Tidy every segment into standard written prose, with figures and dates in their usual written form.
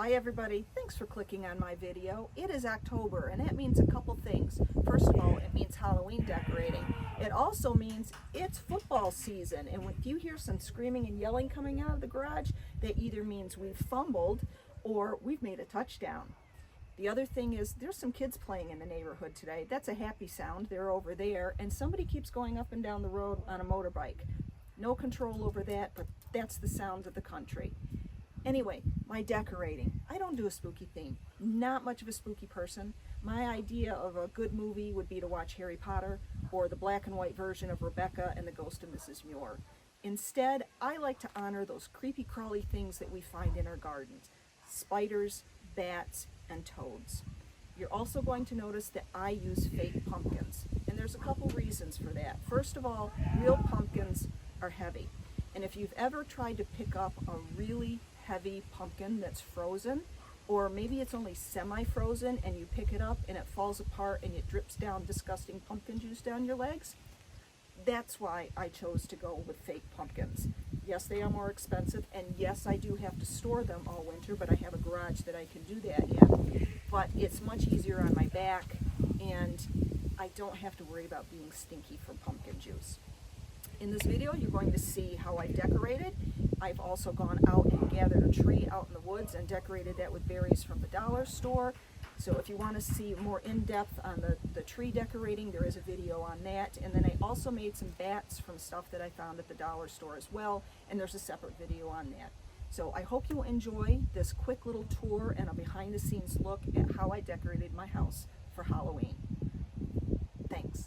Hi everybody, thanks for clicking on my video. It is October and that means a couple things. First of all, it means Halloween decorating. It also means it's football season, and if you hear some screaming and yelling coming out of the garage, that either means we've fumbled or we've made a touchdown. The other thing is there's some kids playing in the neighborhood today. That's a happy sound. They're over there, and somebody keeps going up and down the road on a motorbike. No control over that, but that's the sound of the country. Anyway, my decorating. I don't do a spooky theme. Not much of a spooky person. My idea of a good movie would be to watch Harry Potter or the black and white version of Rebecca and the Ghost of Mrs. Muir. Instead, I like to honor those creepy crawly things that we find in our gardens. Spiders, bats, and toads. You're also going to notice that I use fake pumpkins. And there's a couple reasons for that. First of all, real pumpkins are heavy. And if you've ever tried to pick up a really heavy pumpkin that's frozen, or maybe it's only semi-frozen and you pick it up and it falls apart and it drips down disgusting pumpkin juice down your legs, that's why I chose to go with fake pumpkins. Yes, they are more expensive, and yes, I do have to store them all winter, but I have a garage that I can do that in. But it's much easier on my back, and I don't have to worry about being stinky from pumpkin juice. In this video, you're going to see how I decorated. I've also gone out and gathered a tree out in the woods and decorated that with berries from the dollar store. So if you want to see more in-depth on the tree decorating, there is a video on that. And then I also made some bats from stuff that I found at the dollar store as well, and there's a separate video on that. So I hope you'll enjoy this quick little tour and a behind-the-scenes look at how I decorated my house for Halloween. Thanks.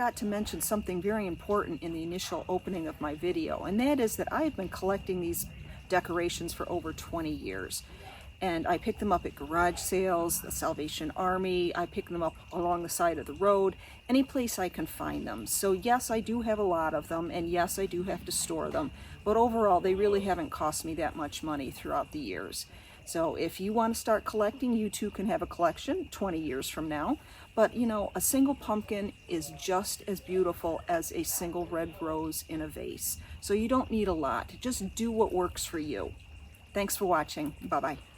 forgot to mention something very important in the initial opening of my video, and that is that I've been collecting these decorations for over 20 years. And I pick them up at garage sales, the Salvation Army, I pick them up along the side of the road, any place I can find them. So yes, I do have a lot of them, and yes, I do have to store them, but overall they really haven't cost me that much money throughout the years. So if you want to start collecting, you too can have a collection 20 years from now. But you know, a single pumpkin is just as beautiful as a single red rose in a vase. So you don't need a lot. Just do what works for you. Thanks for watching. Bye-bye.